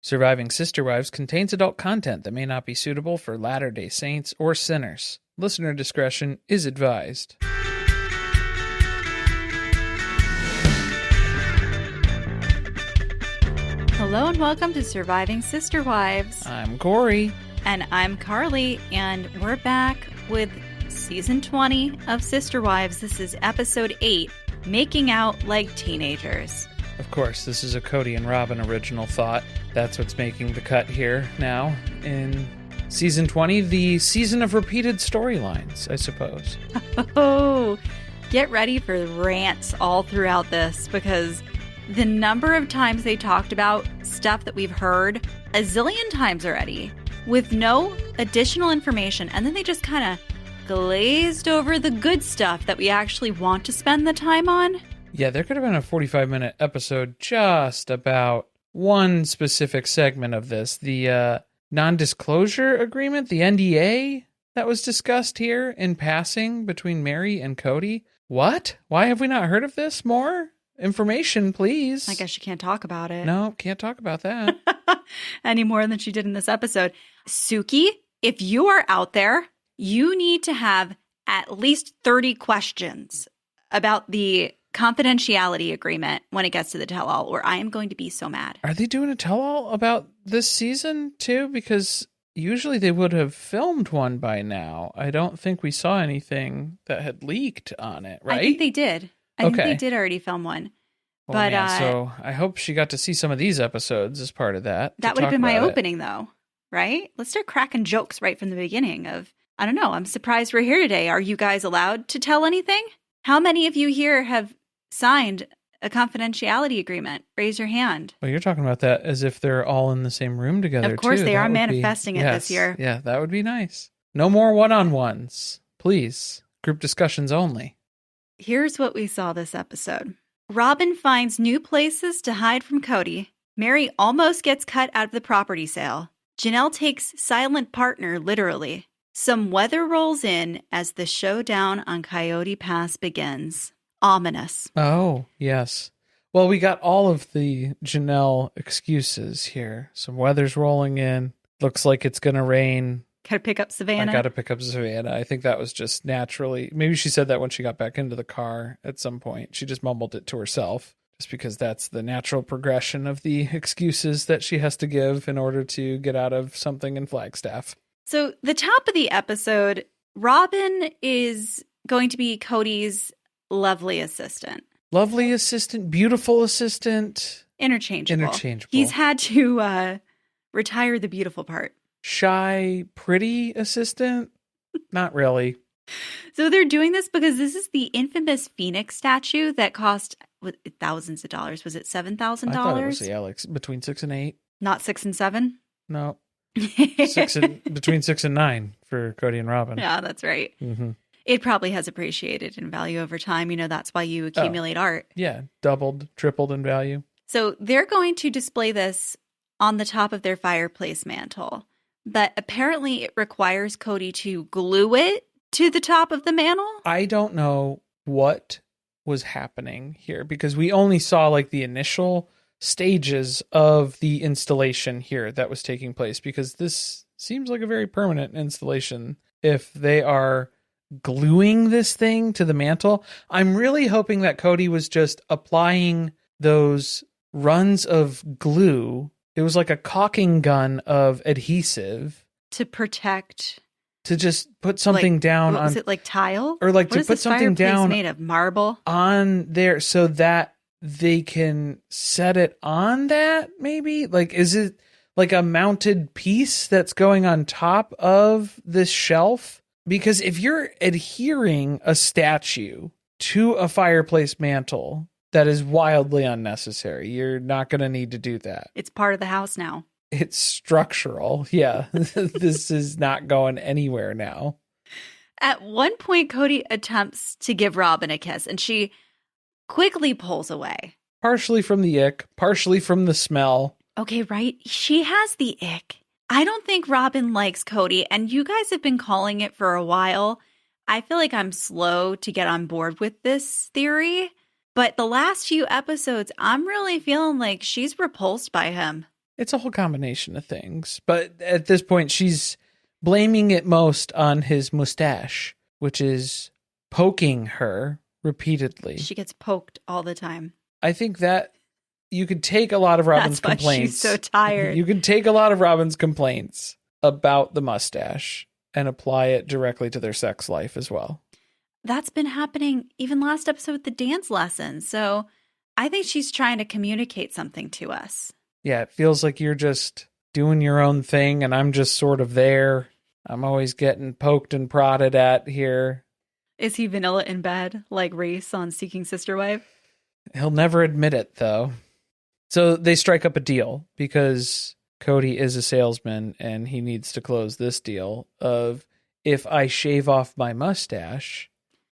Surviving Sister Wives contains adult content that may not be suitable for Latter-day Saints or sinners. Listener discretion is advised. Hello and welcome to Surviving Sister Wives. I'm Corey. And I'm Carly, and we're back with Season 20 of Sister Wives. This is Episode 8, Making Out Like Teenagers. Of course, this is a Kody and Robyn original thought. That's what's making the cut here now in Season 20, the season of repeated storylines, I suppose. Oh, get ready for rants all throughout this, because the number of times they talked about stuff that we've heard a zillion times already with no additional information, and then they just kind of glazed over the good stuff that we actually want to spend the time on. Yeah, there could have been a 45-minute episode just about one specific segment of this, the non-disclosure agreement, the NDA that was discussed here in passing between Meri and Kody. What? Why have we not heard of this? More information, please. I guess you can't talk about it. No, can't talk about that. Any more than she did in this episode. Suki, if you are out there, you need to have at least 30 questions about the confidentiality agreement when it gets to the tell-all, or I am going to be so mad. Are they doing a tell-all about this season, too? Because usually they would have filmed one by now. I don't think we saw anything that had leaked on it, right? I think they did. I think they did already film one. Oh, but man, so I hope she got to see some of these episodes as part of that. That would have been my opening, though, right? Let's start cracking jokes right from the beginning of, I don't know, I'm surprised we're here today. Are you guys allowed to tell anything? How many of you here have signed a confidentiality agreement? Raise your hand. Well, you're talking about that as if they're all in the same room together, Of course, too. they are manifesting it this year. Yeah, that would be nice. No more one-on-ones, please. Group discussions only. Here's what we saw this episode. Robyn finds new places to hide from Kody. Meri almost gets cut out of the property sale. Janelle takes silent partner literally. Some weather rolls in as the showdown on Coyote Pass begins. Ominous. Oh, yes. Well, we got all of the Janelle excuses here. Some weather's rolling in. Looks like it's going to rain. Gotta pick up Savannah. I gotta pick up Savannah. I think that was just naturally. Maybe she said that when she got back into the car at some point. She just mumbled it to herself, just because that's the natural progression of the excuses that she has to give in order to get out of something in Flagstaff. So the top of the episode, Robyn is going to be Kody's lovely assistant. Lovely assistant, beautiful assistant. Interchangeable. He's had to retire the beautiful part. Shy, pretty assistant? Not really. So they're doing this because this is the infamous Phoenix statue that cost thousands of dollars. Was it $7,000? I thought it was, like between 6 and 8. Not 6 and 7? No. Between 6 and 9 for Kody and Robyn. Yeah, that's right. Mm-hmm. It probably has appreciated in value over time. You know, that's why you accumulate art. Yeah, doubled, tripled in value. So they're going to display this on the top of their fireplace mantle. But apparently it requires Kody to glue it to the top of the mantle. I don't know what was happening here because we only saw like the initial stages of the installation here that was taking place, because this seems like a very permanent installation. If they are gluing this thing to the mantle, I'm really hoping that Kody was just applying those runs of glue. It was like a caulking gun of adhesive. To protect. To just put something down on. Was it like tile? Or like to put something down. Made of marble? On there so that they can set it on that, maybe? Like, is it like a mounted piece that's going on top of this shelf? Because if you're adhering a statue to a fireplace mantle, that is wildly unnecessary. You're not going to need to do that. It's part of the house now. It's structural. Yeah. This is not going anywhere now. At one point, Kody attempts to give Robyn a kiss, and she quickly pulls away. Partially from the ick, partially from the smell. Okay, right? She has the ick. I don't think Robyn likes Kody, and you guys have been calling it for a while. I feel like I'm slow to get on board with this theory. But the last few episodes, I'm really feeling like she's repulsed by him. It's a whole combination of things. But at this point, she's blaming it most on his mustache, which is poking her repeatedly. She gets poked all the time. I think that you could take a lot of Robyn's That's why complaints. she's so tired. You could take a lot of Robyn's complaints about the mustache and apply it directly to their sex life as well. That's been happening even last episode with the dance lesson. So I think she's trying to communicate something to us. Yeah, it feels like you're just doing your own thing and I'm just sort of there. I'm always getting poked and prodded at here. Is he vanilla in bed like Race on Seeking Sister Wife? He'll never admit it, though. So they strike up a deal because Kody is a salesman and he needs to close this deal of, if I shave off my mustache,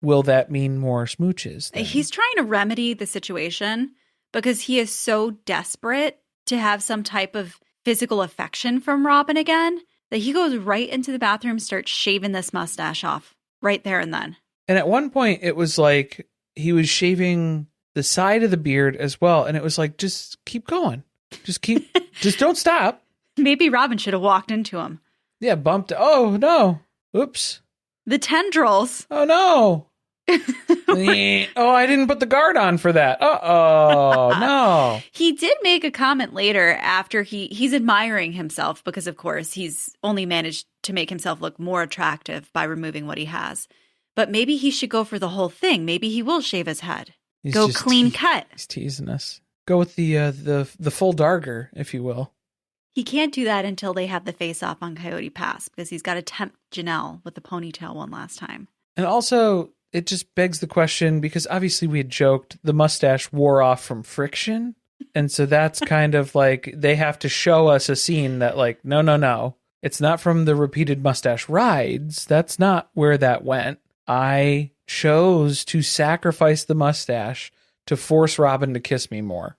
will that mean more smooches then? He's trying to remedy the situation because he is so desperate to have some type of physical affection from Robyn again that he goes right into the bathroom, starts shaving this mustache off right there and then. And at one point it was like he was shaving the side of the beard as well. And it was like, just keep going. Just don't stop. Maybe Robyn should have walked into him. Yeah, bumped. Oh, no. Oops. The tendrils. Oh, no. Oh, I didn't put the guard on for that. Uh-oh, no. He did make a comment later after he's admiring himself because, of course, he's only managed to make himself look more attractive by removing what he has. But maybe he should go for the whole thing. Maybe he will shave his head. Go clean cut. He's teasing us. Go with the full darger, if you will. He can't do that until they have the face-off on Coyote Pass because he's got to tempt Janelle with the ponytail one last time. And also, it just begs the question, because obviously we had joked the mustache wore off from friction. And so that's kind of like they have to show us a scene that like, no. It's not from the repeated mustache rides. That's not where that went. I chose to sacrifice the mustache to force Robyn to kiss me more.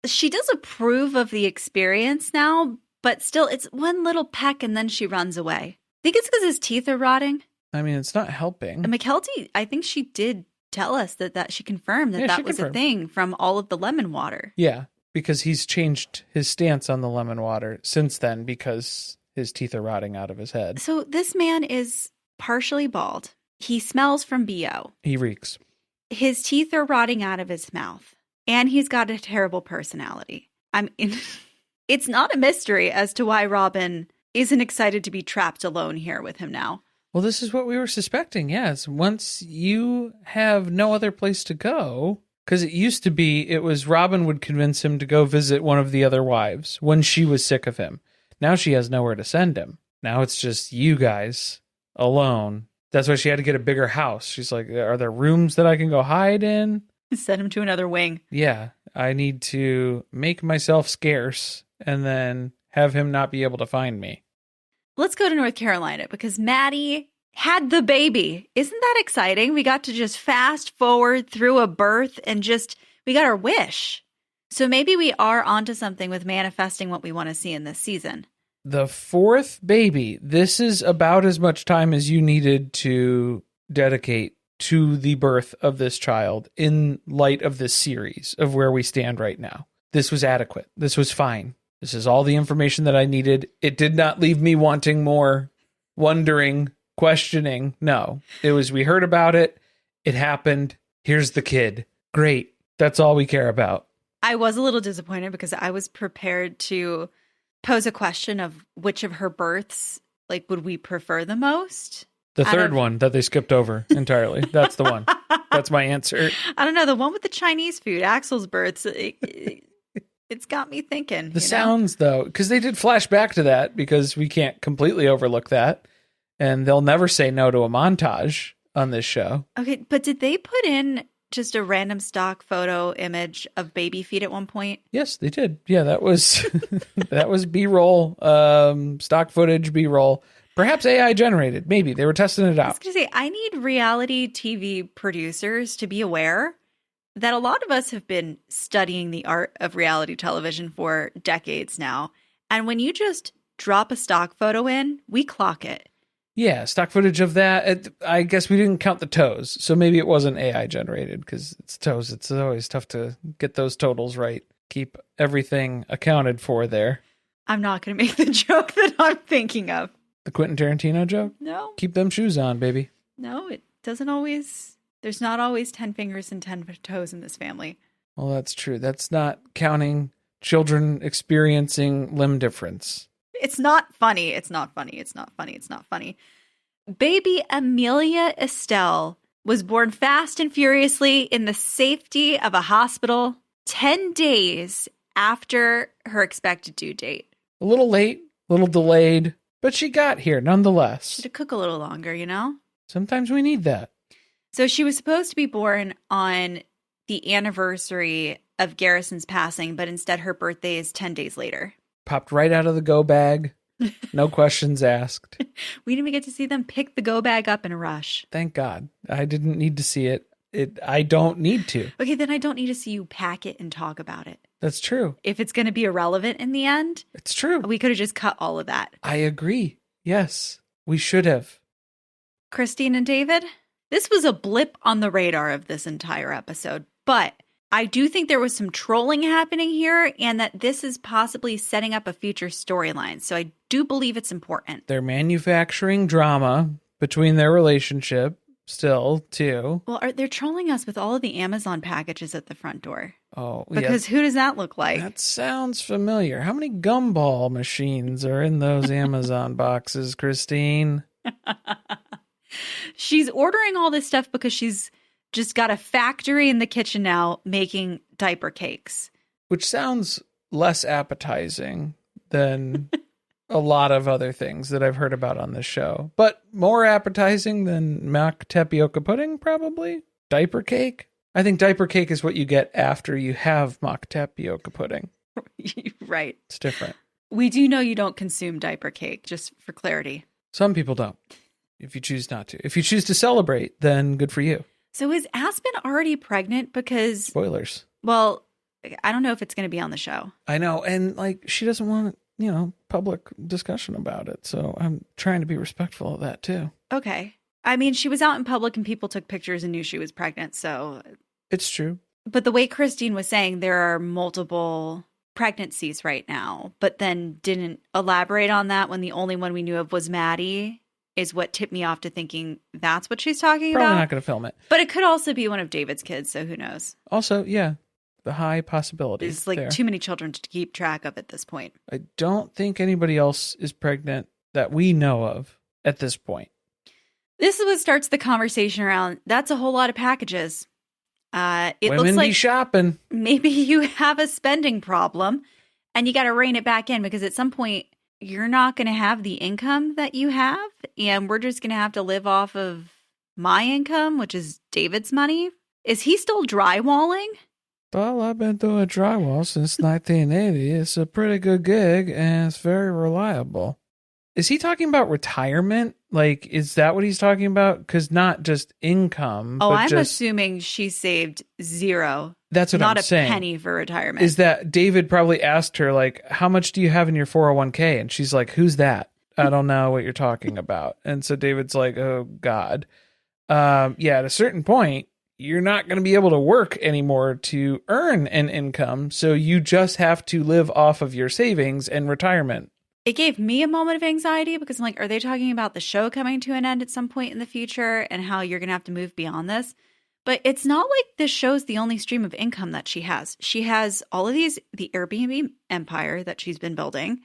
She does approve of the experience now, but still it's one little peck and then she runs away. I think it's because his teeth are rotting. I mean, it's not helping. And McKelty, I think she did tell us that she confirmed that was a thing from all of the lemon water. Yeah, because he's changed his stance on the lemon water since then because his teeth are rotting out of his head. So this man is partially bald. He smells from BO. He reeks. His teeth are rotting out of his mouth. And he's got a terrible personality. It's not a mystery as to why Robyn isn't excited to be trapped alone here with him now. Well, this is what we were suspecting, yes. Once you have no other place to go, because it used to be it was Robyn would convince him to go visit one of the other wives when she was sick of him. Now she has nowhere to send him. Now it's just you guys alone. That's why she had to get a bigger house. She's like, are there rooms that I can go hide in? Send him to another wing. Yeah, I need to make myself scarce and then have him not be able to find me. Let's go to North Carolina because Maddie had the baby. Isn't that exciting? We got to just fast forward through a birth and we got our wish. So maybe we are onto something with manifesting what we want to see in this season. The fourth baby. This is about as much time as you needed to dedicate to the birth of this child in light of this series of where we stand right now. This was adequate. This was fine. This is all the information that I needed. It did not leave me wanting more, wondering, questioning. No, it was, we heard about it. It happened. Here's the kid. Great. That's all we care about. I was a little disappointed because I was prepared to pose a question of which of her births, would we prefer the most? The third one that they skipped over entirely. That's the one. That's my answer. I don't know. The one with the Chinese food, Axel's births, it's got me thinking. The sounds, though, because they did flash back to that because we can't completely overlook that. And they'll never say no to a montage on this show. Okay, but did they put in just a random stock photo image of baby feet at one point? Yes, they did. Yeah, that was that was B-roll, stock footage, B-roll. Perhaps AI generated. Maybe. They were testing it out. I was going to say, I need reality TV producers to be aware that a lot of us have been studying the art of reality television for decades now. And when you just drop a stock photo in, we clock it. Yeah, stock footage of that. I guess we didn't count the toes. So maybe it wasn't AI generated because it's toes. It's always tough to get those totals right. Keep everything accounted for there. I'm not going to make the joke that I'm thinking of. The Quentin Tarantino joke? No. Keep them shoes on, baby. No, it doesn't always. There's not always 10 fingers and 10 toes in this family. Well, that's true. That's not counting children experiencing limb difference. It's not funny. It's not funny. It's not funny. It's not funny. Baby Amelia Estelle was born fast and furiously in the safety of a hospital 10 days after her expected due date. A little late, a little delayed, but she got here nonetheless. She had to cook a little longer, you know? Sometimes we need that. So she was supposed to be born on the anniversary of Garrison's passing, but instead her birthday is 10 days later. Popped right out of the go bag. No questions asked. We didn't even get to see them pick the go bag up in a rush. Thank God. I didn't need to see it. I don't need to. Okay, then I don't need to see you pack it and talk about it. That's true. If it's going to be irrelevant in the end, It's true. we could have just cut all of that. I agree. Yes, we should have. Christine and David, this was a blip on the radar of this entire episode, but I do think there was some trolling happening here and that this is possibly setting up a future storyline. So I do believe it's important. They're manufacturing drama between their relationship still, too. Well, they're trolling us with all of the Amazon packages at the front door. Oh, Because who does that look like? that sounds familiar. How many gumball machines are in those Amazon boxes, Christine? She's ordering all this stuff because she's just got a factory in the kitchen now making diaper cakes. Which sounds less appetizing than a lot of other things that I've heard about on this show. But more appetizing than mock tapioca pudding, probably. Diaper cake? I think diaper cake is what you get after you have mock tapioca pudding. Right. It's different. We do know you don't consume diaper cake, just for clarity. Some people don't. If you choose not to. If you choose to celebrate, then good for you. So is Aspen already pregnant? Because, Spoilers. well, I don't know if it's going to be on the show. I know. And like, she doesn't want, public discussion about it. So I'm trying to be respectful of that too. Okay. I mean, she was out in public and people took pictures and knew she was pregnant. So, It's true. but the way Christine was saying, there are multiple pregnancies right now, but then didn't elaborate on that when the only one we knew of was Maddie, is what tipped me off to thinking that's what she's talking Probably about. not going to film it. But it could also be one of David's kids, so who knows? Also, yeah, the high possibility. It's like there. too many children to keep track of at this point. I don't think anybody else is pregnant that we know of at this point. This is what starts the conversation around, that's a whole lot of packages. It Women looks be like shopping. maybe you have a spending problem and you got to rein it back in because at some point you're not going to have the income that you have. And we're just going to have to live off of my income, which is David's money. Is he still drywalling? Well, I've been doing drywall since 1980. It's a pretty good gig and it's very reliable. Is he talking about retirement? Like, is that what he's talking about? Because not just income. Oh, but I'm just, assuming she saved zero. That's what not I'm saying. Not a penny for retirement. Is that David probably asked her, like, how much do you have in your 401k? And she's like, who's that? I don't know what you're talking about. And so David's like, oh, God. Yeah, at a certain point, you're not going to be able to work anymore to earn an income. So you just have to live off of your savings and retirement. It gave me a moment of anxiety because I'm like, are they talking about the show coming to an end at some point in the future and how you're going to have to move beyond this? But it's not like this show's the only stream of income that she has. She has all of these, the Airbnb empire that she's been building.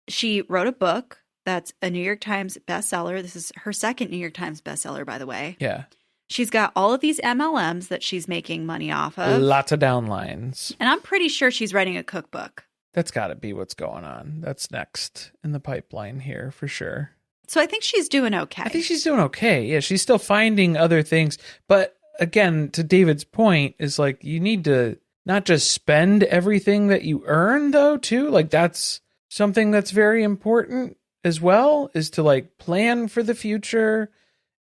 She wrote a book that's a New York Times bestseller. This is her second New York Times bestseller, by the way. Yeah. She's got all of these MLMs that she's making money off of. Lots of downlines. And I'm pretty sure she's writing a cookbook. That's got to be what's going on. That's next in the pipeline here for sure. So I think she's doing okay. I think she's doing okay. Yeah, she's still finding other things. But again, to David's point, is like you need to not just spend everything that you earn, though, too. Like that's something that's very important as well, is to like plan for the future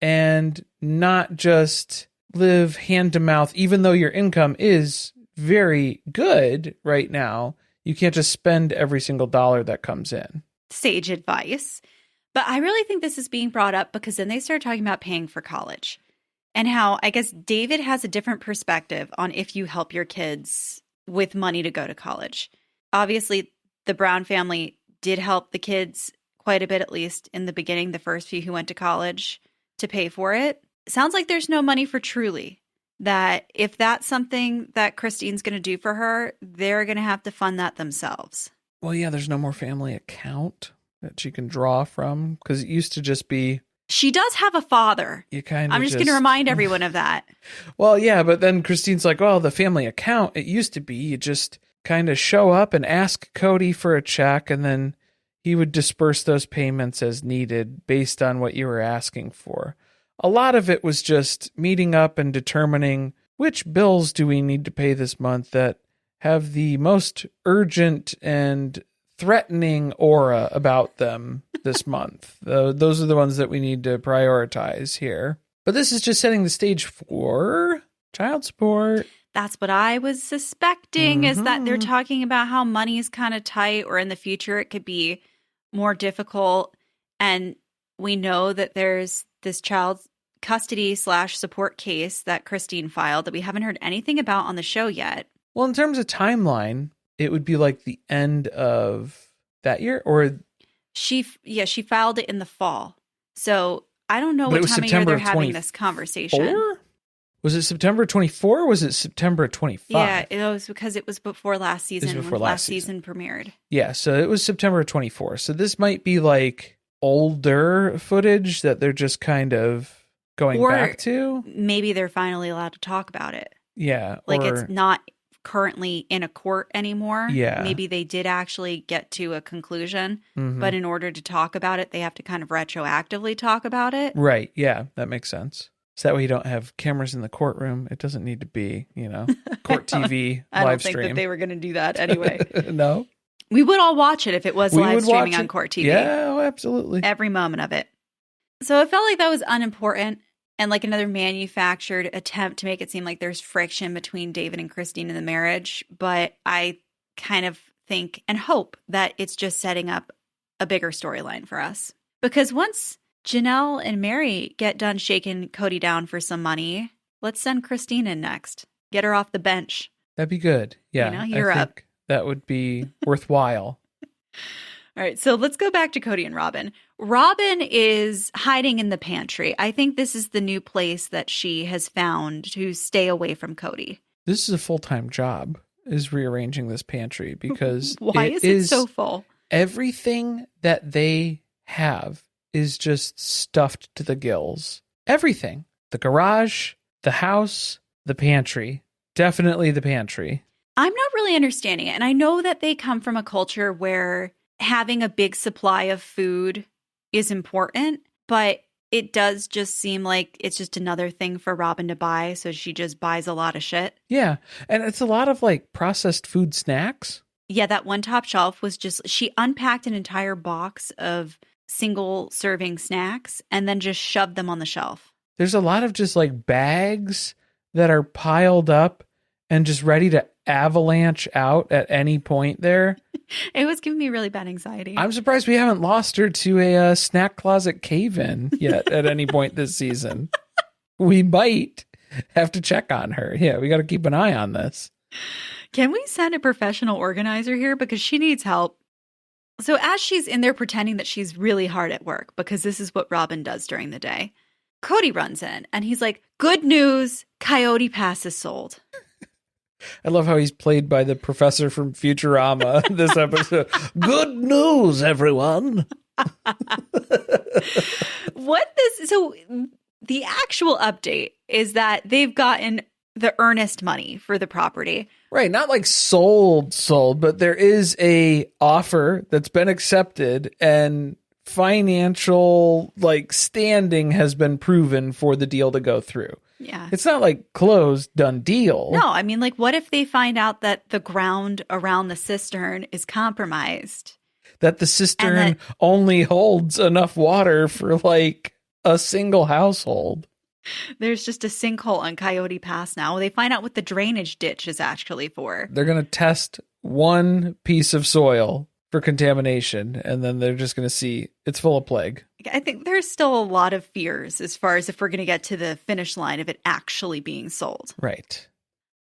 and not just live hand to mouth, even though your income is very good right now. You can't just spend every single dollar that comes in. Sage advice. But I really think this is being brought up because then they start talking about paying for college and how I guess David has a different perspective on if you help your kids with money to go to college. Obviously, the Brown family did help the kids quite a bit, at least in the beginning, the first few who went to college, to pay for it. Sounds like there's no money for Truly. That if that's something that Christine's going to do for her, they're going to have to fund that themselves. Well, yeah, there's no more family account that she can draw from, because it used to just be... She does have a father. I'm just going to remind everyone of that. Well, yeah, but then Christine's like, well, the family account, it used to be you just kind of show up and ask Kody for a check, and then he would disperse those payments as needed based on what you were asking for. A lot of it was just meeting up and determining which bills do we need to pay this month that have the most urgent and threatening aura about them this month. Those are the ones that we need to prioritize here. But this is just setting the stage for child support. That's what I was suspecting, is that they're talking about how money is kind of tight, or in the future it could be more difficult. And we know that there's this child custody / support case that Christine filed that we haven't heard anything about on the show yet. Well, in terms of timeline, it would be like the end of that year, or she filed it in the fall. So I don't know what time of year they're having this conversation. Was it September 24 or was it September 25? Yeah, it was because it was before last season, when last season premiered. Yeah, so it was September 24. So this might be like older footage that they're just kind of going back to. Maybe they're finally allowed to talk about it. Yeah. Like it's not currently in a court anymore. Yeah. Maybe they did actually get to a conclusion, but in order to talk about it, they have to kind of retroactively talk about it. Right. Yeah, that makes sense. So that way you don't have cameras in the courtroom. It doesn't need to be, court TV I live don't think stream. that they were going to do that anyway. No. We would all watch it if it was live streaming on court TV. Yeah, absolutely. Every moment of it. So it felt like that was unimportant and like another manufactured attempt to make it seem like there's friction between David and Christine in the marriage. But I kind of think and hope that it's just setting up a bigger storyline for us. Because once Janelle and Meri get done shaking Kody down for some money, let's send Christine in next. Get her off the bench. That'd be good. Yeah. You're up. That would be worthwhile. All right, so let's go back to Kody and Robyn. Robyn is hiding in the pantry. I think this is the new place that she has found to stay away from Kody. This is a full-time job, is rearranging this pantry, because why is it so full? Everything that they have is just stuffed to the gills. Everything. The garage, the house, the pantry. Definitely the pantry. I'm not really understanding it. And I know that they come from a culture where having a big supply of food is important, but it does just seem like it's just another thing for Robyn to buy. So she just buys a lot of shit. Yeah. And it's a lot of like processed food snacks. Yeah. That one top shelf was just, she unpacked an entire box of single serving snacks and then just shoved them on the shelf. There's a lot of just like bags that are piled up and just ready to avalanche out at any point there. It was giving me really bad anxiety. I'm surprised we haven't lost her to a snack closet cave-in yet at any point this season. We might have to check on her. Yeah, we got to keep an eye on this. Can we send a professional organizer here? Because she needs help. So as she's in there pretending that she's really hard at work, because this is what Robyn does during the day, Kody runs in and he's like, "Good news, Coyote Pass is sold." I love how he's played by the professor from Futurama this episode. Good news, everyone. So the actual update is that they've gotten the earnest money for the property. Right. Not like sold, but there is a offer that's been accepted and financial like standing has been proven for the deal to go through. Yeah. It's not like closed, done deal. No, I mean, like, what if they find out that the ground around the cistern is compromised? That the cistern only holds enough water for like a single household. There's just a sinkhole on Coyote Pass now. They find out what the drainage ditch is actually for. They're going to test one piece of soil for contamination, and then they're just going to see it's full of plague. I think there's still a lot of fears as far as if we're going to get to the finish line of it actually being sold. Right.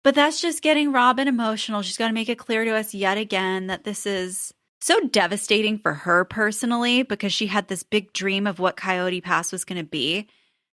But that's just getting Robyn emotional. She's got to make it clear to us yet again that this is So devastating for her personally, because she had this big dream of what Coyote Pass was going to be.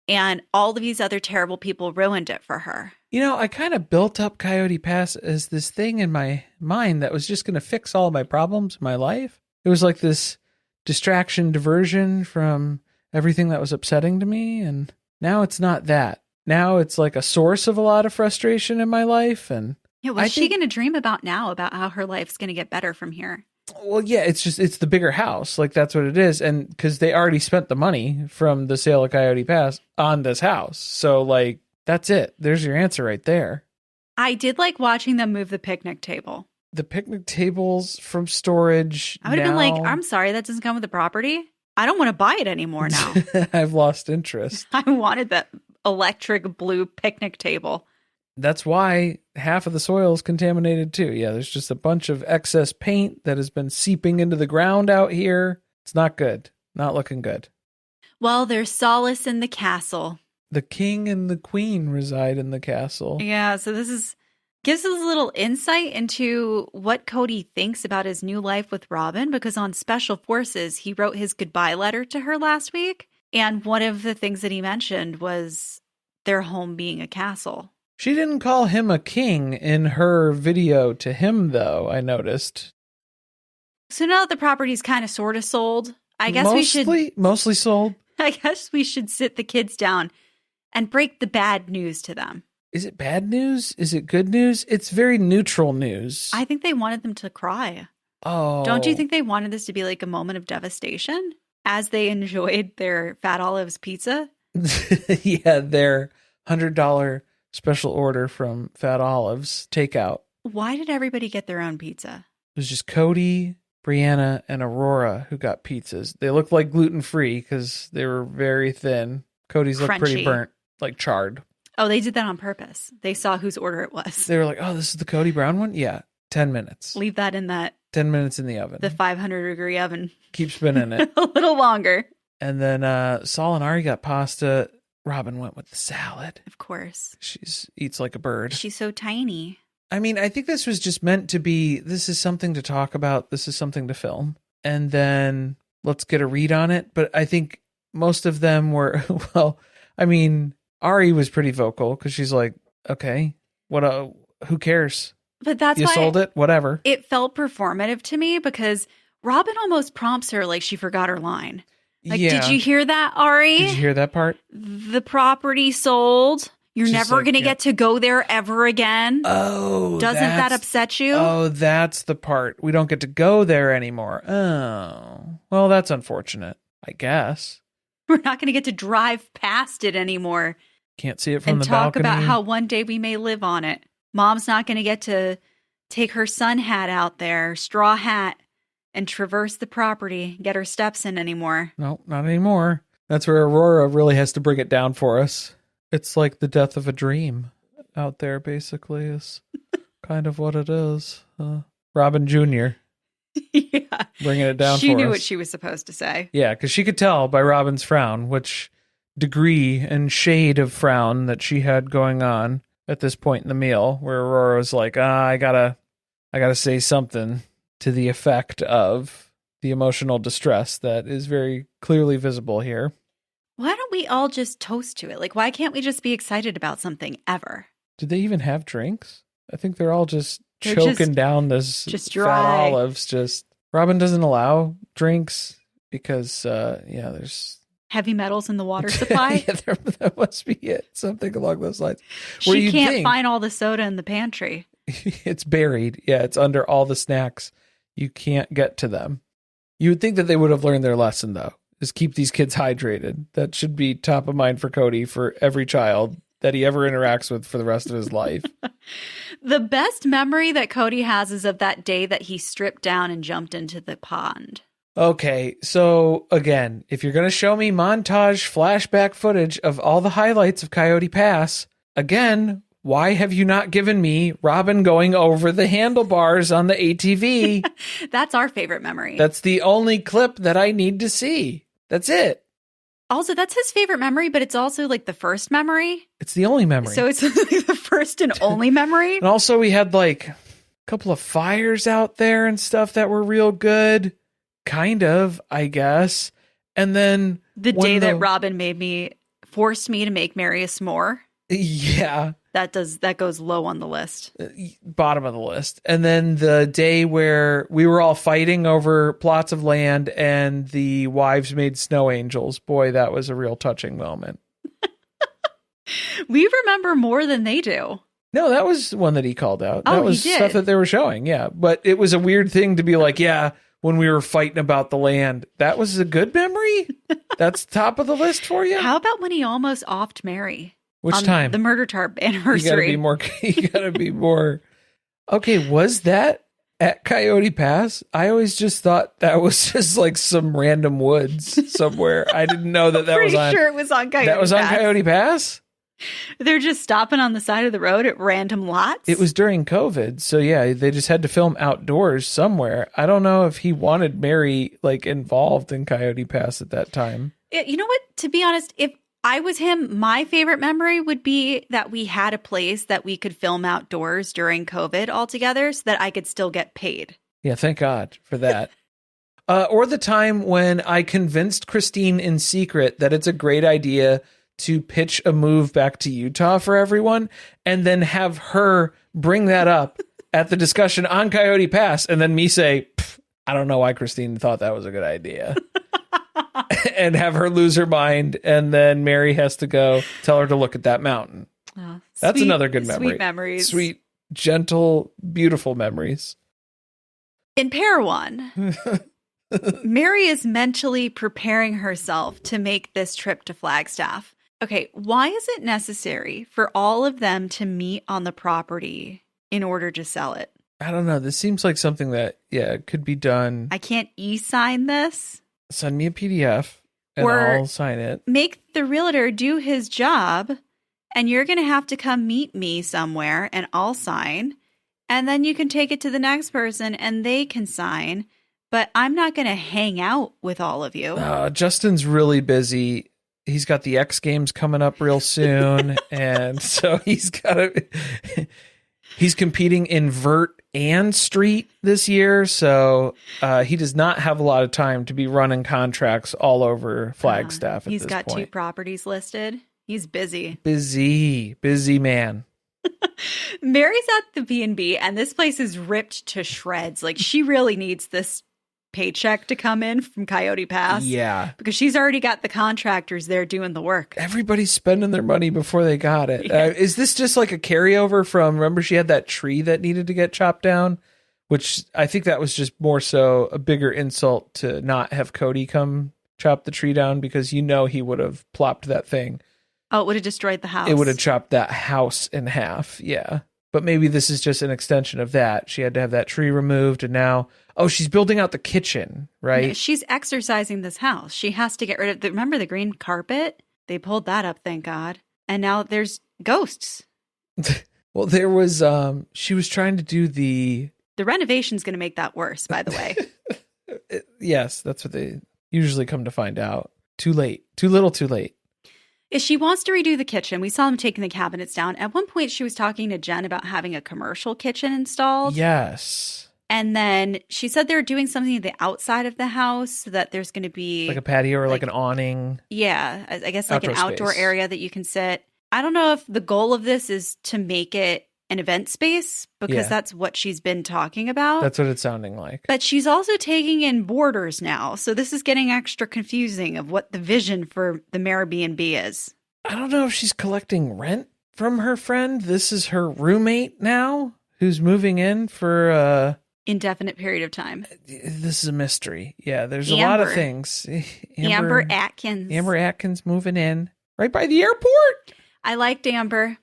And all of these other terrible people ruined it for her. You know, I kind of built up Coyote Pass as this thing in my mind that was just going to fix all of my problems in my life. It was like this distraction, diversion from everything that was upsetting to me. And now it's not that. Now it's like a source of a lot of frustration in my life. And yeah, what's she going to dream about now about how her life's going to get better from here? Well, yeah, it's the bigger house. Like, that's what it is. And because they already spent the money from the sale of Coyote Pass on this house. So, like, that's it. There's your answer right there. I did like watching them move the picnic table. The picnic tables from storage. I would have been like, I'm sorry, that doesn't come with the property. I don't want to buy it anymore now. I've lost interest. I wanted that electric blue picnic table. That's why half of the soil is contaminated too. Yeah, there's just a bunch of excess paint that has been seeping into the ground out here. It's not good. Not looking good. Well, there's solace in the castle. The king and the queen reside in the castle. Yeah, so this gives us a little insight into what Kody thinks about his new life with Robyn, because on Special Forces, he wrote his goodbye letter to her last week. And one of the things that he mentioned was their home being a castle. She didn't call him a king in her video to him, though, I noticed. So now that the property's kind of sort of sold, I guess mostly sold. I guess we should sit the kids down and break the bad news to them. Is it bad news? Is it good news? It's very neutral news. I think they wanted them to cry. Oh. Don't you think they wanted this to be like a moment of devastation as they enjoyed their Fat Olives pizza? Yeah, their $100 special order from Fat Olives takeout. Why did everybody get their own pizza? It was just Kody, Brianna, and Aurora who got pizzas. They looked like gluten-free because they were very thin. Cody's looked pretty burnt, like charred. Oh, they did that on purpose. They saw whose order it was. They were like, oh, this is the Kody Brown one? Yeah, 10 minutes. Leave that in that. 10 minutes in the oven. The 500-degree oven. Keep spinning it. A little longer. And then Saul and Ari got pasta. Robyn went with the salad. Of course. She eats like a bird. She's so tiny. I mean, I think this was just meant to be, this is something to talk about. This is something to film. And then let's get a read on it. But I think most of them were, well, I mean, Ari was pretty vocal because she's like, okay, who cares? But that's you why sold it, whatever. It felt performative to me because Robyn almost prompts her like she forgot her line. Like, yeah. Did you hear that, Ari? Did you hear that part? The property sold. You're never going to get to go there ever again. Oh, doesn't that upset you? Oh, that's the part. We don't get to go there anymore. Oh, well, that's unfortunate, I guess. We're not going to get to drive past it anymore. Can't see it from the balcony. And talk about how one day we may live on it. Mom's not going to get to take her sun hat out there, straw hat, and traverse the property, get her steps in anymore. No, not anymore. That's where Aurora really has to bring it down for us. It's like the death of a dream out there, basically, is kind of what it is. Robyn Jr. Yeah. Bringing it down for us. She knew what she was supposed to say. Yeah, because she could tell by Robyn's frown which degree and shade of frown that she had going on at this point in the meal, where Aurora was like, I gotta say something to the effect of the emotional distress that is very clearly visible here. Why don't we all just toast to it? Like, why can't we just be excited about something ever? Did they even have drinks? I think they're all just choking down this just Fat dry. Olives. Robyn doesn't allow drinks because, there's heavy metals in the water supply. Yeah, that must be it. Something along those lines. She can't find all the soda in the pantry. It's buried. Yeah, it's under all the snacks. You can't get to them. You would think that they would have learned their lesson, though, is keep these kids hydrated. That should be top of mind for Kody, for every child that he ever interacts with for the rest of his life. The best memory that Kody has is of that day that he stripped down and jumped into the pond. Okay, so again, if you're going to show me montage flashback footage of all the highlights of Coyote Pass, again, why have you not given me Robyn going over the handlebars on the ATV? That's our favorite memory. That's the only clip that I need to see. That's it. Also, that's his favorite memory, but it's also like the first memory. It's the only memory. So it's like the first and only memory. And also we had like couple of fires out there and stuff that were real good. Kind of, I guess. And then the day that Robyn forced me to make Meri a s'more. Yeah. That goes low on the list. Bottom of the list. And then the day where we were all fighting over plots of land and the wives made snow angels. Boy, that was a real touching moment. We remember more than they do. No, that was one that he called out. Oh, that was he did. Stuff that they were showing, yeah. But it was a weird thing to be like, yeah, when we were fighting about the land. That was a good memory? That's top of the list for you? How about when he almost offed Meri? Which time? The murder tarp anniversary. You gotta be more. Okay, was that at Coyote Pass? I always just thought that was just like some random woods somewhere. I didn't know that was on. Pretty sure it was on Coyote Pass. That was on Coyote Pass? They're just stopping on the side of the road at random lots? It was during COVID, so yeah, they just had to film outdoors somewhere. I don't know if he wanted Meri like involved in Coyote Pass at that time. You know what? To be honest, if I was him, my favorite memory would be that we had a place that we could film outdoors during COVID altogether so that I could still get paid. Yeah, thank God for that. Or the time when I convinced Christine in secret that it's a great idea to pitch a move back to Utah for everyone and then have her bring that up at the discussion on Coyote Pass and then me say, I don't know why Christine thought that was a good idea. And have her lose her mind, and then Meri has to go tell her to look at that mountain. Oh, that's another good memory. Sweet memories. Sweet, gentle, beautiful memories. In pair one, Meri is mentally preparing herself to make this trip to Flagstaff. Okay, why is it necessary for all of them to meet on the property in order to sell it? I don't know. This seems like something that, could be done. I can't e-sign this. Send me a PDF and I'll sign it. Make the realtor do his job, and you're going to have to come meet me somewhere and I'll sign. And then you can take it to the next person and they can sign. But I'm not going to hang out with all of you. Justin's really busy. He's got the X Games coming up real soon. And so he's competing in vert and street this year. So he does not have a lot of time to be running contracts all over Flagstaff at this point. He's got 2 properties listed. He's busy. Busy man. Meri's at the B&B and this place is ripped to shreds. Like, she really needs this paycheck to come in from Coyote Pass. Yeah. Because she's already got the contractors there doing the work. Everybody's spending their money before they got it. Yeah. Is this just like a carryover from, remember she had that tree that needed to get chopped down? Which I think that was just more so a bigger insult to not have Kody come chop the tree down, because he would have plopped that thing. Oh, it would have destroyed the house. It would have chopped that house in half. Yeah. But maybe this is just an extension of that. She had to have that tree removed, and now, she's building out the kitchen, right? Yeah, she's exercising this house. She has to get rid of remember the green carpet? They pulled that up, thank God. And now there's ghosts. Well, there was, she was trying to do the renovation's going to make that worse, by the way. Yes, that's what they usually come to find out. Too late. Too little, too late. If she wants to redo the kitchen, we saw them taking the cabinets down. At one point, she was talking to Jenn about having a commercial kitchen installed. Yes. And then she said they're doing something at the outside of the house so that there's going to be like a patio or like an awning. Yeah, I guess like an outdoor space. Area that you can sit. I don't know if the goal of this is to make it an event space, because that's what she's been talking about. That's what it's sounding like. But she's also taking in boarders now. So this is getting extra confusing of what the vision for the Meri B&B is. I don't know if she's collecting rent from her friend. This is her roommate now who's moving in for indefinite period of time. This is a mystery. Yeah, there's a lot of things. Amber Atkins. Amber Atkins moving in right by the airport. I liked Amber.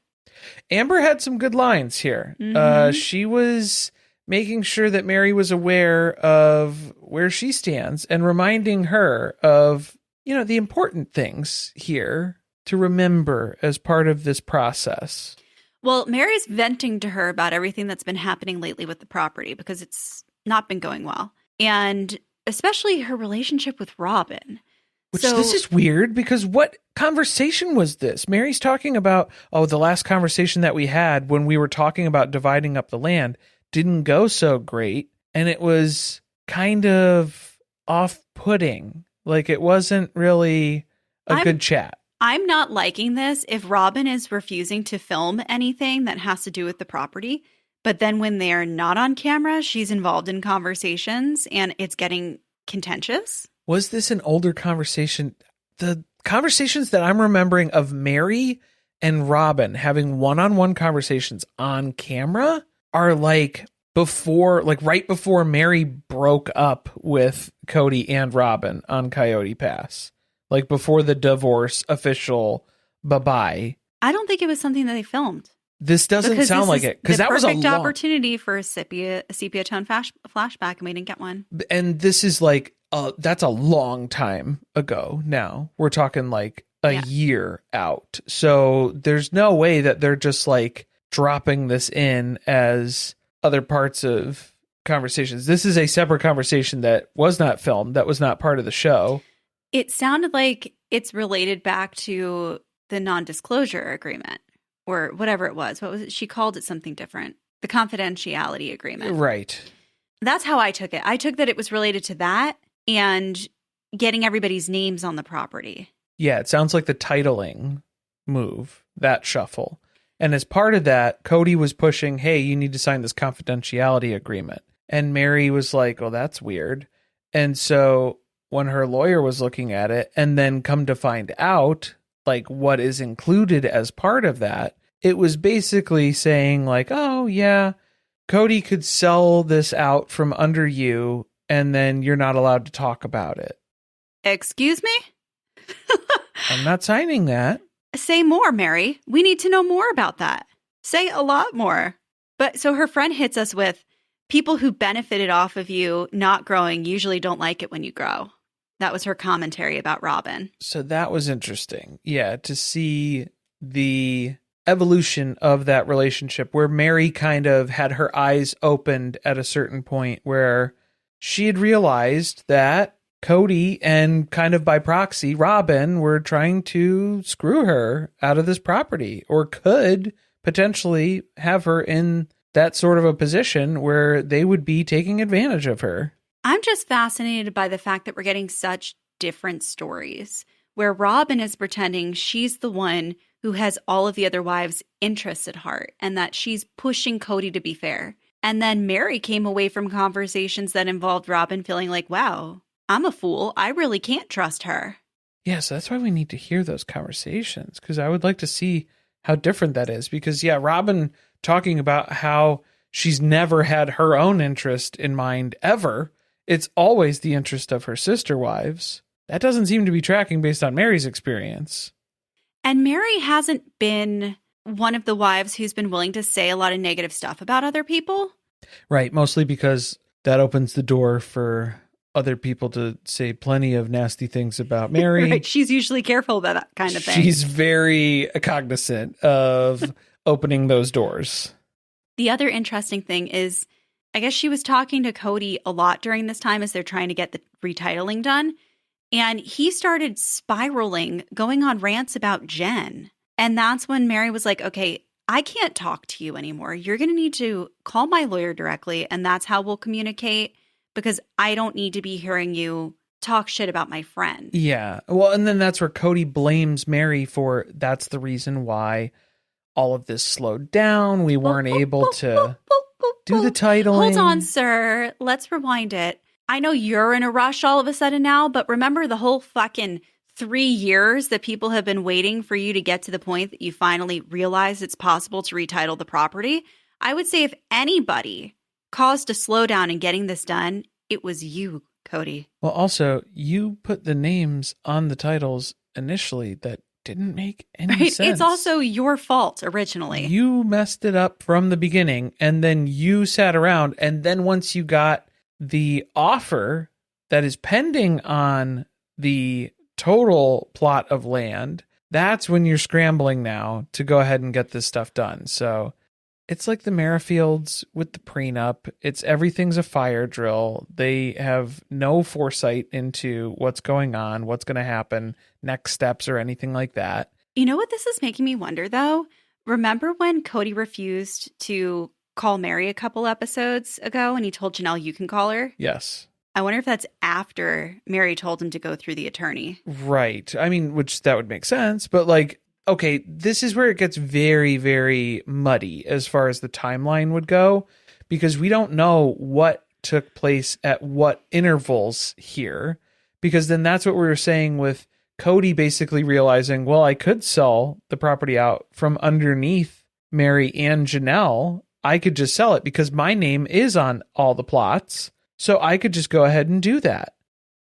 Amber had some good lines here. Mm-hmm. She was making sure that Meri was aware of where she stands and reminding her of, the important things here to remember as part of this process. Well, Meri's venting to her about everything that's been happening lately with the property, because it's not been going well. And especially her relationship with Robyn. This is weird, because what conversation was this? Meri's talking about, the last conversation that we had when we were talking about dividing up the land. didn't go so great. And it was kind of off-putting. Like, it wasn't really a good chat. I'm not liking this if Robyn is refusing to film anything that has to do with the property. But then when they're not on camera, she's involved in conversations and it's getting contentious. Was this an older conversation? The conversations that I'm remembering of Meri and Robyn having one-on-one conversations on camera are like right before Meri broke up with Kody and Robyn on Coyote Pass. Like before the divorce official bye-bye. I don't think it was something that they filmed. This doesn't sound like it. Because that was a perfect opportunity for a sepia tone flashback, and we didn't get one. And this is like, that's a long time ago now. We're talking like a year out. So there's no way that they're just like dropping this in as other parts of conversations. This is a separate conversation that was not filmed, that was not part of the show. It sounded like it's related back to the non-disclosure agreement or whatever it was. What was it? She called it something different. The confidentiality agreement. Right. That's how I took it. I took that it was related to that and getting everybody's names on the property. Yeah, it sounds like the titling move, that shuffle. And as part of that, Kody was pushing, hey, you need to sign this confidentiality agreement. And Meri was like, oh, that's weird. And so when her lawyer was looking at it and then come to find out like what is included as part of that, it was basically saying like, oh yeah, Kody could sell this out from under you and then you're not allowed to talk about it. Excuse me? I'm not signing that. Say more, Meri. We need to know more about that. Say a lot more. But so her friend hits us with, people who benefited off of you not growing usually don't like it when you grow. That was her commentary about Robyn. So that was interesting. Yeah, to see the evolution of that relationship where Meri kind of had her eyes opened at a certain point where she had realized that Kody and kind of by proxy, Robyn were trying to screw her out of this property or could potentially have her in that sort of a position where they would be taking advantage of her. I'm just fascinated by the fact that we're getting such different stories where Robyn is pretending she's the one who has all of the other wives' interests at heart and that she's pushing Kody to be fair. And then Meri came away from conversations that involved Robyn feeling like, wow, I'm a fool. I really can't trust her. Yeah, so that's why we need to hear those conversations, because I would like to see how different that is. Because, yeah, Robyn talking about how she's never had her own interest in mind ever. It's always the interest of her sister wives. That doesn't seem to be tracking based on Meri's experience. And Meri hasn't been one of the wives who's been willing to say a lot of negative stuff about other people. Right, mostly because that opens the door for other people to say plenty of nasty things about Meri. Right, she's usually careful about that kind of thing. She's very cognizant of opening those doors. The other interesting thing is, I guess she was talking to Kody a lot during this time as they're trying to get the retitling done. And he started spiraling, going on rants about Jenn. And that's when Meri was like, okay, I can't talk to you anymore. You're going to need to call my lawyer directly. And that's how we'll communicate, because I don't need to be hearing you talk shit about my friend. Yeah. Well, and then that's where Kody blames Meri for, that's the reason why all of this slowed down. We weren't able to do the titling. Hold on, sir. Let's rewind it. I know you're in a rush all of a sudden now, but remember the whole fucking 3 years that people have been waiting for you to get to the point that you finally realize it's possible to retitle the property? I would say if anybody caused a slowdown in getting this done, it was you, Kody. Well, also, you put the names on the titles initially that didn't make any sense. It's also your fault originally. You messed it up from the beginning, and then you sat around, and then once you got the offer that is pending on the total plot of land, that's when you're scrambling now to go ahead and get this stuff done. So it's like the Merrifields with the prenup. Everything's a fire drill. They have no foresight into what's going on, what's going to happen, next steps, or anything like that. You know what this is making me wonder, though? Remember when Kody refused to call Meri a couple episodes ago and he told Janelle you can call her. Yes. I wonder if that's after Meri told him to go through the attorney. Right. I mean, which that would make sense. But like, okay, this is where it gets very, very muddy as far as the timeline would go, because we don't know what took place at what intervals here. Because then that's what we were saying with Kody basically realizing, well, I could sell the property out from underneath Meri and Janelle. I could just sell it because my name is on all the plots. So I could just go ahead and do that.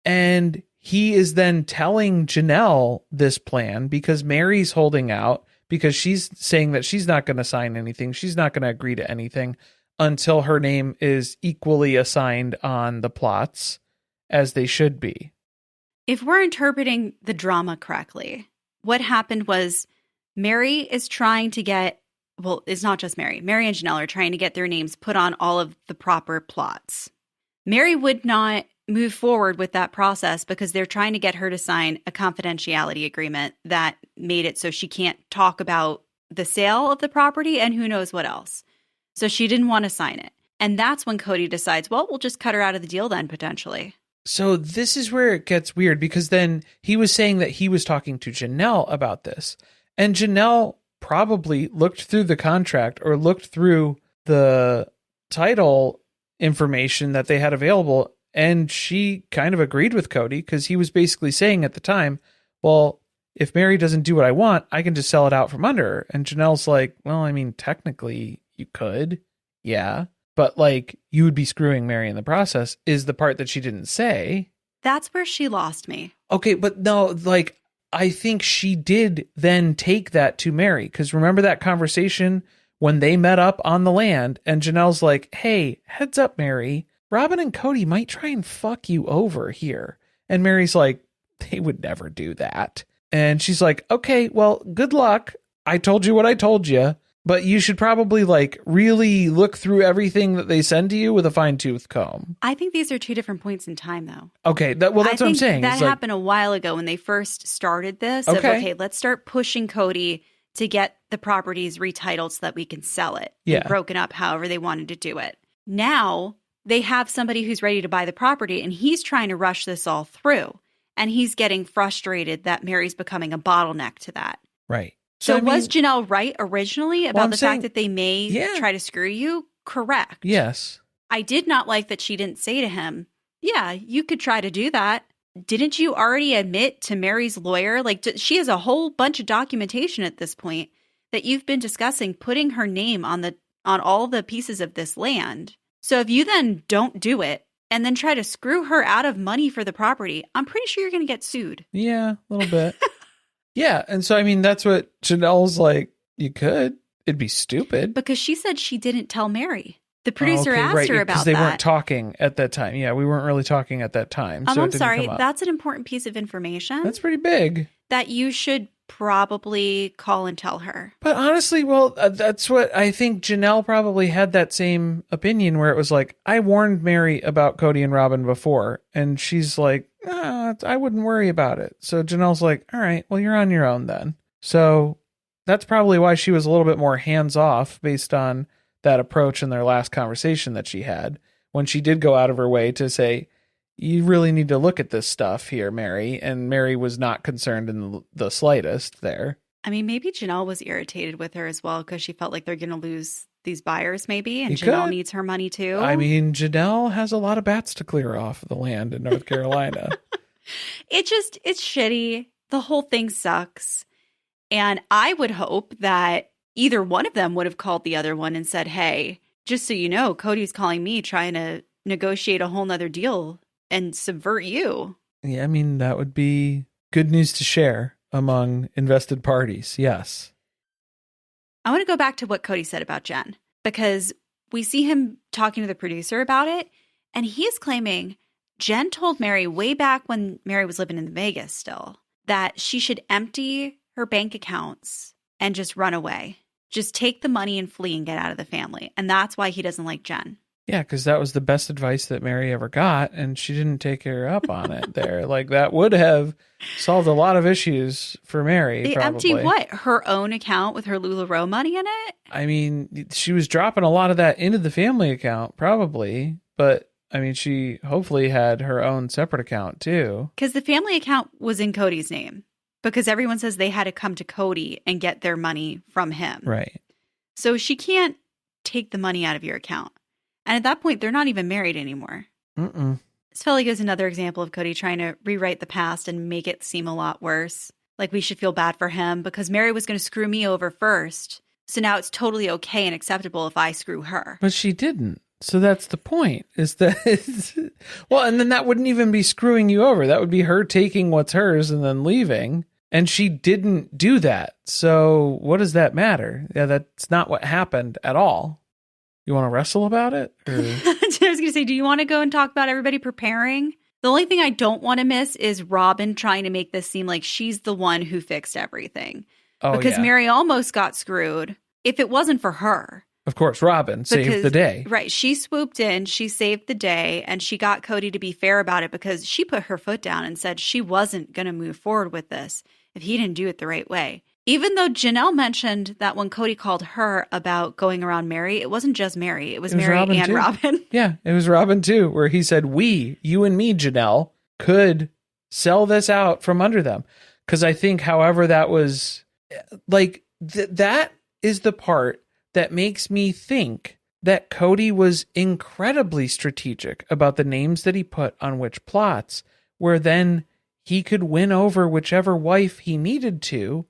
And he is then telling Janelle this plan because Meri's holding out, because she's saying that she's not going to sign anything. She's not going to agree to anything until her name is equally assigned on the plots as they should be. If we're interpreting the drama correctly, what happened was Meri is trying to get, well, it's not just Meri. Meri and Janelle are trying to get their names put on all of the proper plots. Meri would not move forward with that process because they're trying to get her to sign a confidentiality agreement that made it so she can't talk about the sale of the property and who knows what else. So she didn't want to sign it. And that's when Kody decides, well, we'll just cut her out of the deal then, potentially. So this is where it gets weird, because then he was saying that he was talking to Janelle about this. And Janelle probably looked through the contract or looked through the title information that they had available, and she kind of agreed with Kody, because he was basically saying at the time, well, if Meri doesn't do what I want, I can just sell it out from under her. And Janelle's like, well, I mean, technically you could. Yeah. But like, you would be screwing Meri in the process, is the part that she didn't say. That's where she lost me. Okay. But no, like, I think she did then take that to Meri, because remember that conversation when they met up on the land and Janelle's like, hey, heads up, Meri, Robyn and Kody might try and fuck you over here. And Meri's like, they would never do that. And she's like, okay, well, good luck. I told you what I told you, but you should probably like really look through everything that they send to you with a fine tooth comb. I think these are two different points in time, though. Okay. That's what I'm saying. That happened a while ago when they first started this. Okay, let's start pushing Kody to get the properties retitled so that we can sell it. Yeah. And broken up however they wanted to do it. Now they have somebody who's ready to buy the property and he's trying to rush this all through. And he's getting frustrated that Meri's becoming a bottleneck to that. Right. So was Janelle right originally about the fact that they may try to screw you? Correct. Yes. I did not like that she didn't say to him, yeah, you could try to do that. Didn't you already admit to Meri's lawyer? Like, she has a whole bunch of documentation at this point that you've been discussing putting her name on all the pieces of this land. So if you then don't do it and then try to screw her out of money for the property, I'm pretty sure you're going to get sued. Yeah, a little bit. Yeah. And so, I mean, that's what Janelle's like, you could. It'd be stupid. Because she said she didn't tell Meri. The producer asked her about that. Because they weren't talking at that time. Yeah, we weren't really talking at that time. So I'm sorry. That's an important piece of information. That's pretty big. That you should probably call and tell her. But honestly, well, that's what I think. Janelle probably had that same opinion where it was like, I warned Meri about Kody and Robyn before. And she's like, I wouldn't worry about it. So Janelle's like, all right, well, you're on your own then. So that's probably why she was a little bit more hands off based on that approach in their last conversation that she had, when she did go out of her way to say, you really need to look at this stuff here, Meri. And Meri was not concerned in the slightest there. I mean, maybe Janelle was irritated with her as well because she felt like they're going to lose these buyers maybe. And Janelle needs her money too. I mean, Janelle has a lot of bats to clear off the land in North Carolina. It's shitty. The whole thing sucks. And I would hope that either one of them would have called the other one and said, hey, just so you know, Kody's calling me trying to negotiate a whole nother deal and subvert you. Yeah, I mean, that would be good news to share among invested parties. Yes. I want to go back to what Kody said about Jenn, because we see him talking to the producer about it, and he's claiming Jenn told Meri way back when Meri was living in Vegas still that she should empty her bank accounts and just run away. Just take the money and flee and get out of the family. And that's why he doesn't like Jenn. Yeah, because that was the best advice that Meri ever got, and she didn't take her up on it there. Like, that would have solved a lot of issues for Meri, They probably. empty what? Her own account with her LuLaRoe money in it? I mean, she was dropping a lot of that into the family account, probably. But, I mean, she hopefully had her own separate account, too. Because the family account was in Kody's name. Because everyone says they had to come to Kody and get their money from him. Right. So she can't take the money out of your account. And at that point, they're not even married anymore. This felt like it was another example of Kody trying to rewrite the past and make it seem a lot worse. Like we should feel bad for him because Meri was going to screw me over first. So now it's totally okay and acceptable if I screw her. But she didn't. So that's the point, is that... well, and then that wouldn't even be screwing you over. That would be her taking what's hers and then leaving. And she didn't do that. So what does that matter? Yeah, that's not what happened at all. You want to wrestle about it? Or... I was going to say, do you want to go and talk about everybody preparing? The only thing I don't want to miss is Robyn trying to make this seem like she's the one who fixed everything. Oh, because yeah. Meri almost got screwed if it wasn't for her. Of course, Robyn saved the day. Right. She swooped in, she saved the day, and she got Kody to be fair about it because she put her foot down and said she wasn't going to move forward with this if he didn't do it the right way. Even though Janelle mentioned that when Kody called her about going around Meri, it wasn't just Meri. It was Meri Robyn and too. Robyn. Yeah, it was Robyn too, where he said, you and me, Janelle, could sell this out from under them. Because I think, however, that was like, that is the part that makes me think that Kody was incredibly strategic about the names that he put on which plots, where then he could win over whichever wife he needed to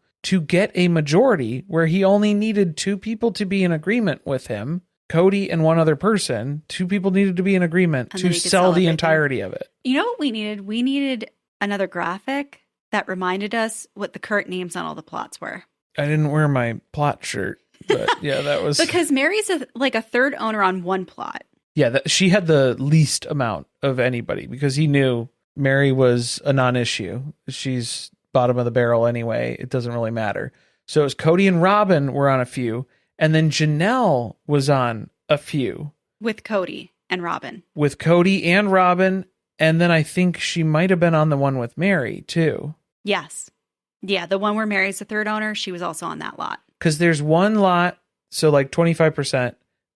get a majority, where he only needed 2 people to be in agreement with him, Kody and one other person. 2 people needed to be in agreement to sell the entirety of it. You know what we needed? We needed another graphic that reminded us what the current names on all the plots were. I didn't wear my plot shirt, but yeah, that was... Because Meri's like a third owner on one plot. Yeah, she had the least amount of anybody because he knew Meri was a non-issue. She's bottom of the barrel anyway. It doesn't really matter. So it was Kody and Robyn were on a few, and then Janelle was on a few. With Kody and Robyn. With Kody and Robyn, and then I think she might have been on the one with Meri, too. Yes. Yeah, the one where Meri's the third owner, she was also on that lot. Because there's one lot, so like 25%,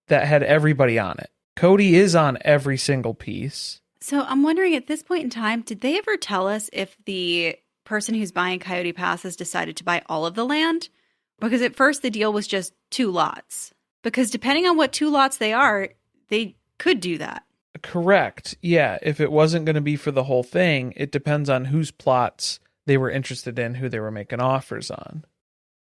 that had everybody on it. Kody is on every single piece. So I'm wondering, at this point in time, did they ever tell us if the person who's buying Coyote Pass has decided to buy all of the land? Because at first the deal was just 2 lots. Because depending on what 2 lots they are, they could do that. Correct. Yeah. If it wasn't going to be for the whole thing, it depends on whose plots they were interested in, who they were making offers on.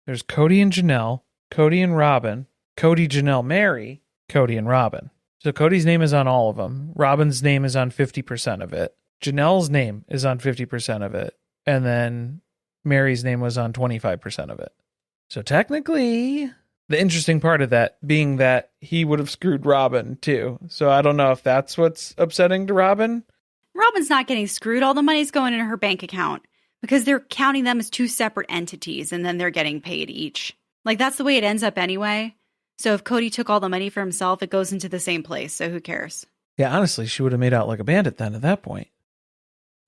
There's Kody and Janelle, Kody and Robyn, Kody, Janelle, Meri, Kody and Robyn. So Cody's name is on all of them. Robyn's name is on 50% of it. Janelle's name is on 50% of it. And then Meri's name was on 25% of it. So technically, the interesting part of that being that he would have screwed Robyn too. So I don't know if that's what's upsetting to Robyn. Robyn's not getting screwed. All the money's going in her bank account because they're counting them as 2 separate entities and then they're getting paid each. Like that's the way it ends up anyway. So if Kody took all the money for himself, it goes into the same place. So who cares? Yeah, honestly, she would have made out like a bandit then at that point.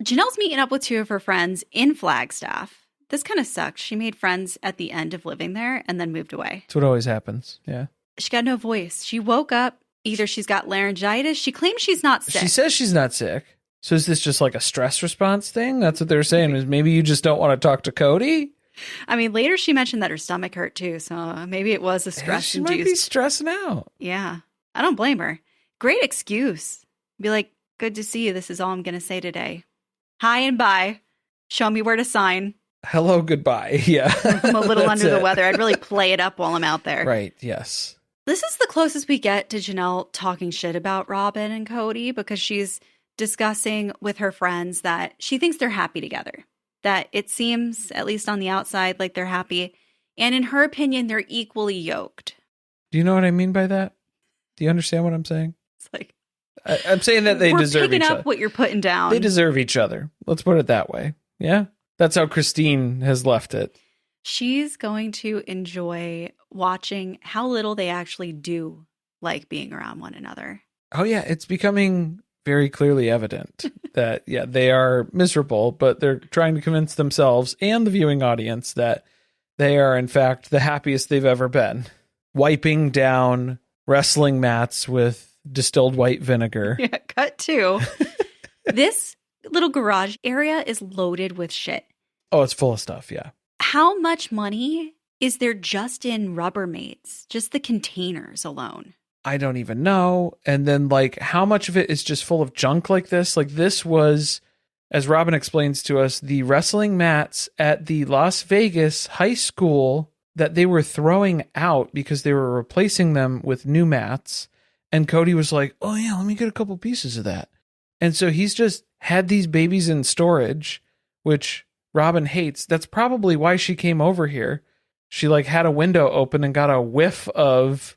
Janelle's meeting up with 2 of her friends in Flagstaff. This kind of sucks. She made friends at the end of living there and then moved away. That's what always happens. Yeah. She got no voice. She woke up. Either she's got laryngitis. She claims she's not sick. She says she's not sick. So is this just like a stress response thing? That's what they're saying, is maybe you just don't want to talk to Kody? I mean, later she mentioned that her stomach hurt too. So maybe it was a stress-induced. She might be stressing out. Yeah. I don't blame her. Great excuse. Be like, good to see you. This is all I'm going to say today. Hi and bye. Show me where to sign. Hello, goodbye. Yeah. I'm a little under the weather. I'd really play it up while I'm out there. Right. Yes. This is the closest we get to Janelle talking shit about Robyn and Kody because she's discussing with her friends that she thinks they're happy together. That it seems, at least on the outside, like they're happy. And in her opinion, they're equally yoked. Do you know what I mean by that? Do you understand what I'm saying? It's like, I'm saying that they deserve each other. We're picking up what you're putting down. They deserve each other. Let's put it that way. Yeah. That's how Christine has left it. She's going to enjoy watching how little they actually do like being around one another. Oh, yeah. It's becoming very clearly evident that, yeah, they are miserable, but they're trying to convince themselves and the viewing audience that they are, in fact, the happiest they've ever been. Wiping down wrestling mats with distilled white vinegar. Yeah, cut to. This little garage area is loaded with shit. Oh, it's full of stuff, yeah. How much money is there just in Rubbermaids? Just the containers alone? I don't even know. And then, like, how much of it is just full of junk like this? Like, this was, as Robyn explains to us, the wrestling mats at the Las Vegas high school that they were throwing out because they were replacing them with new mats. And Kody was like, oh, yeah, let me get a couple pieces of that. And so he's just had these babies in storage, which Robyn hates. That's probably why she came over here. She, like, had a window open and got a whiff of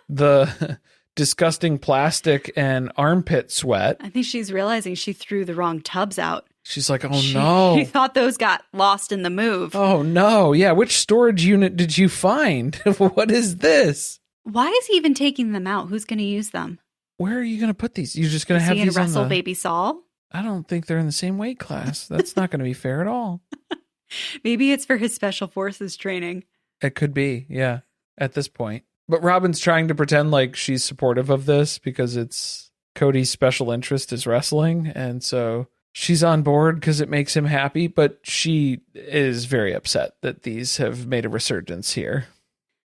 the disgusting plastic and armpit sweat. I think she's realizing she threw the wrong tubs out. She's like, oh, no. She thought those got lost in the move. Oh, no. Yeah, which storage unit did you find? What is this? Why is he even taking them out? Who's going to use them? Where are you going to put these? You're just going to have these on wrestle the... baby Saul? I don't think they're in the same weight class. That's not going to be fair at all. Maybe it's for his special forces training. It could be, yeah, at this point. But Robyn's trying to pretend like she's supportive of this because it's Kody's special interest is wrestling. And so she's on board because it makes him happy. But she is very upset that these have made a resurgence here.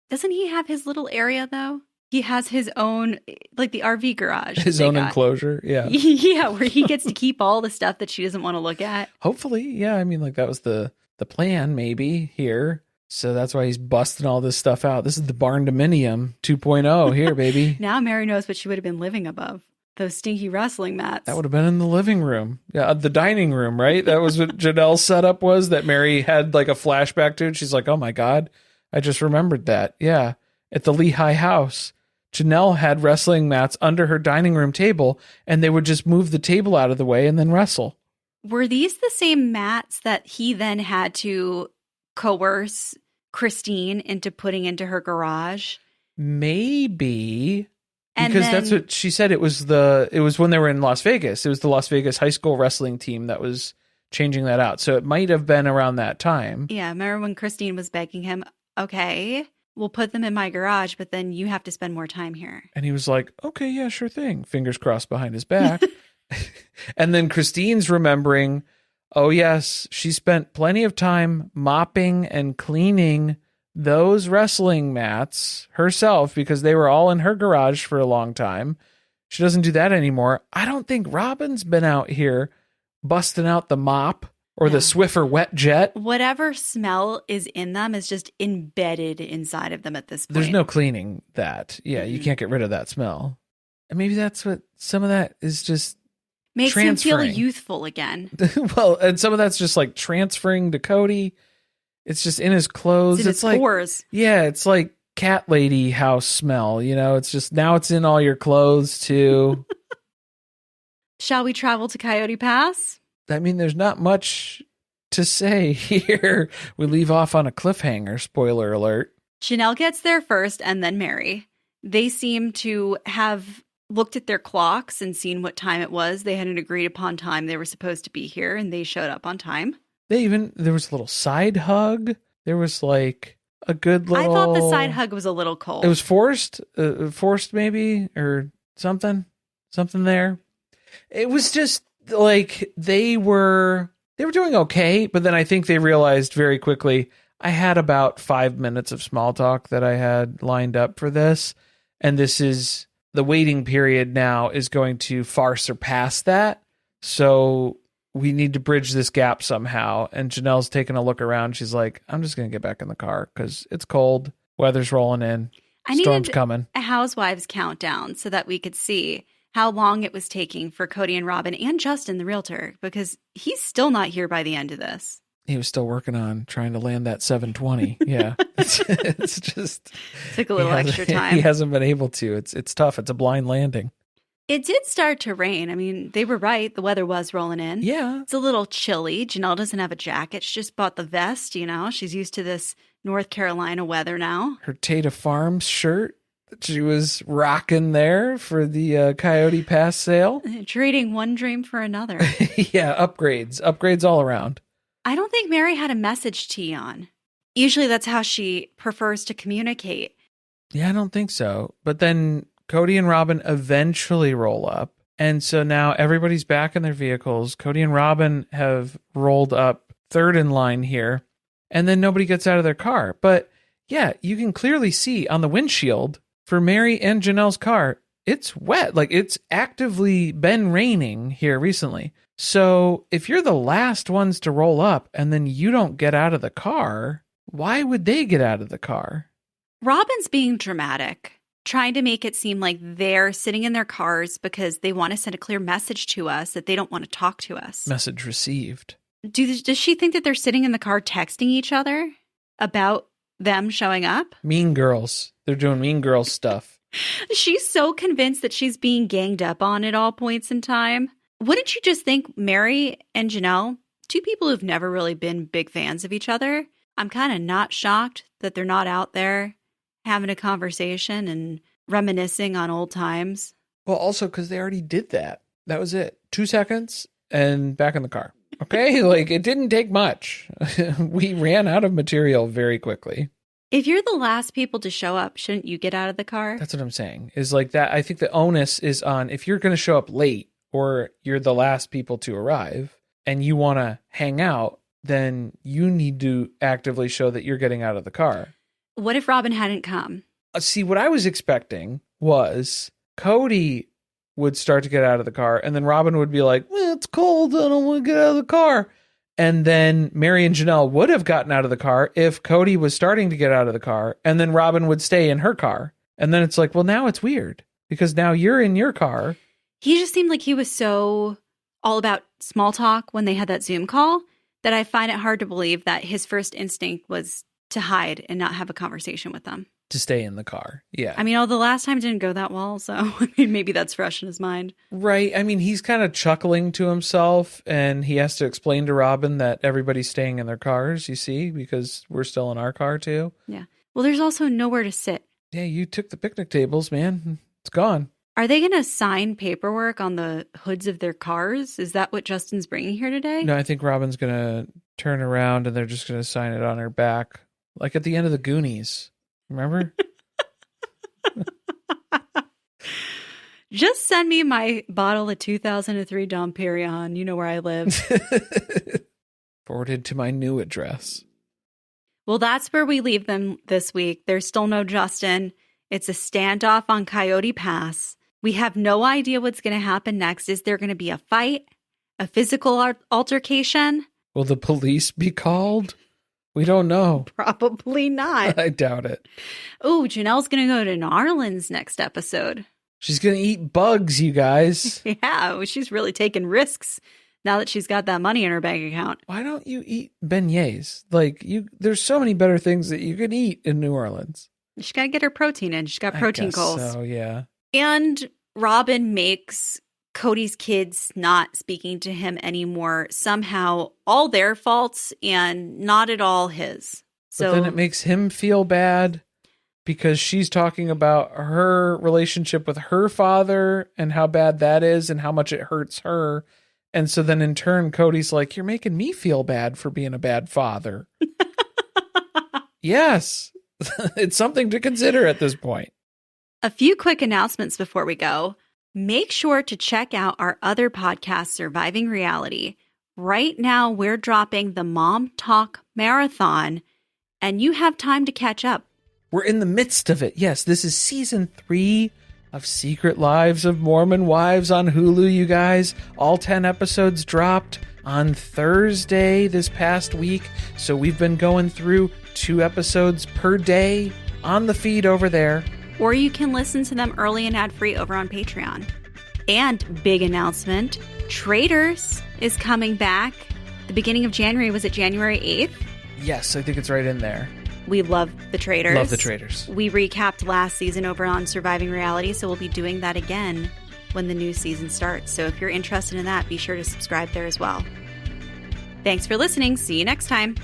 Doesn't he have his little area, though? He has his own, like the RV garage. His own enclosure, yeah. Yeah, where he gets to keep all the stuff that she doesn't want to look at. Hopefully, yeah. I mean, like that was the plan maybe here. So that's why he's busting all this stuff out. This is the barn dominium 2.0 here, baby. Now Meri knows what she would have been living above. Those stinky wrestling mats. That would have been in the living room. Yeah, the dining room, right? That was what Janelle's setup was that Meri had like a flashback to. And she's like, oh my God, I just remembered that. Yeah, at the Lehigh house. Janelle had wrestling mats under her dining room table, and they would just move the table out of the way and then wrestle. Were these the same mats that he then had to coerce Christine into putting into her garage? Maybe. Because that's what she said. It was when they were in Las Vegas. It was the Las Vegas high school wrestling team that was changing that out. So it might have been around that time. Yeah, remember when Christine was begging him, okay, we'll put them in my garage, but then you have to spend more time here. And he was like, okay, yeah, sure thing. Fingers crossed behind his back. And then Christine's remembering, oh, yes, she spent plenty of time mopping and cleaning those wrestling mats herself because they were all in her garage for a long time. She doesn't do that anymore. I don't think Robyn's been out here busting out the mop or the Swiffer wet jet. Whatever smell is in them is just embedded inside of them at this point. There's no cleaning that. Yeah, you can't get rid of that smell. And maybe that's what some of that is just makes him feel youthful again. Well, and some of that's just like transferring to Kody. It's just in his clothes. It's like pores. Yeah, it's like cat lady house smell. You know, it's just now it's in all your clothes too. Shall we travel to Coyote Pass? I mean, there's not much to say here. We leave off on a cliffhanger, spoiler alert. Janelle gets there first and then Meri. They seem to have looked at their clocks and seen what time it was. They had an agreed upon time they were supposed to be here, and they showed up on time. There was a little side hug. There was like a good little... I thought the side hug was a little cold. It was forced maybe, or something there. It was just like they were doing okay, but then I think they realized very quickly, I had about 5 minutes of small talk that I had lined up for this, and this is the waiting period now is going to far surpass that. So we need to bridge this gap somehow. And Janelle's taking a look around. She's like, I'm just going to get back in the car because it's cold. Weather's rolling in. Storm's coming. A housewives countdown so that we could see how long it was taking for Kody and Robyn and Justin, the realtor, because he's still not here by the end of this. He was still working on trying to land that 720. Yeah. It's just took a little extra time. He hasn't been able to. It's tough. It's a blind landing. It did start to rain. I mean, they were right. The weather was rolling in. Yeah. It's a little chilly. Janelle doesn't have a jacket. She just bought the vest, you know. She's used to this North Carolina weather now. Her Tata Farms shirt. that she was rocking there for the Coyote Pass sale. Trading one dream for another. Yeah, upgrades all around. I don't think Meri had a message tee on. Usually that's how she prefers to communicate. Yeah, I don't think so. But then Kody and Robyn eventually roll up. And so now everybody's back in their vehicles. Kody and Robyn have rolled up third in line here. And then nobody gets out of their car. But yeah, you can clearly see on the windshield for Meri and Janelle's car, it's wet. Like, it's actively been raining here recently. So if you're the last ones to roll up and then you don't get out of the car, why would they get out of the car? Robyn's being dramatic, trying to make it seem like they're sitting in their cars because they want to send a clear message to us that they don't want to talk to us. Message received. Does she think that they're sitting in the car texting each other about them showing up? Mean girls. They're doing mean girl stuff. She's so convinced that she's being ganged up on at all points in time. Wouldn't you just think Meri and Janelle, two people who've never really been big fans of each other, I'm kind of not shocked that they're not out there having a conversation and reminiscing on old times. Well, also because they already did that. That was it. 2 seconds and back in the car. Okay? Like, it didn't take much. We ran out of material very quickly. If you're the last people to show up, shouldn't you get out of the car? That's what I'm saying. Is like that. I think the onus is on if you're going to show up late or you're the last people to arrive and you want to hang out, then you need to actively show that you're getting out of the car. What if Robyn hadn't come? See, what I was expecting was Kody would start to get out of the car and then Robyn would be like, well, it's cold. I don't want to get out of the car. And then Meri and Janelle would have gotten out of the car if Kody was starting to get out of the car. And then Robyn would stay in her car. And then it's like, well, now it's weird because now you're in your car. He just seemed like he was so all about small talk when they had that Zoom call that I find it hard to believe that his first instinct was to hide and not have a conversation with them. To stay in the car. Yeah. I mean, the last time didn't go that well. So I mean, maybe that's fresh in his mind. Right. I mean, he's kind of chuckling to himself and he has to explain to Robyn that everybody's staying in their cars, you see, because we're still in our car too. Yeah. Well, there's also nowhere to sit. Yeah, you took the picnic tables, man. It's gone. Are they going to sign paperwork on the hoods of their cars? Is that what Justin's bringing here today? No, I think Robyn's going to turn around and they're just going to sign it on her back. Like at the end of the Goonies. Remember? Just send me my bottle of 2003 Dom Perignon. You know where I live. Forwarded to my new address. Well, that's where we leave them this week. There's still no Justin. It's a standoff on Coyote Pass. We have no idea what's going to happen next. Is there going to be a fight? A physical altercation? Will the police be called? We don't know. Probably not. I doubt it. Oh, Janelle's going to go to New Orleans next episode. She's going to eat bugs, you guys. Yeah, she's really taking risks now that she's got that money in her bank account. Why don't you eat beignets? Like, there's so many better things that you can eat in New Orleans. She's got to get her protein in. She's got protein goals. Oh, yeah. And Robyn makes Kody's kids not speaking to him anymore somehow all their faults and not at all his. So but then it makes him feel bad because she's talking about her relationship with her father and how bad that is and how much it hurts her. And so then in turn, Kody's like, you're making me feel bad for being a bad father. Yes, it's something to consider at this point. A few quick announcements before we go. Make sure to check out our other podcast, Surviving Reality. Right now, we're dropping the Mom Talk Marathon, and you have time to catch up. We're in the midst of it. Yes, this is season 3 of Secret Lives of Mormon Wives on Hulu, you guys. All 10 episodes dropped on Thursday this past week. So we've been going through 2 episodes per day on the feed over there. Or you can listen to them early and ad-free over on Patreon. And big announcement, Traitors is coming back. The beginning of January, was it January 8th? Yes, I think it's right in there. We love the Traitors. Love the Traitors. We recapped last season over on Surviving Reality, so we'll be doing that again when the new season starts. So if you're interested in that, be sure to subscribe there as well. Thanks for listening. See you next time.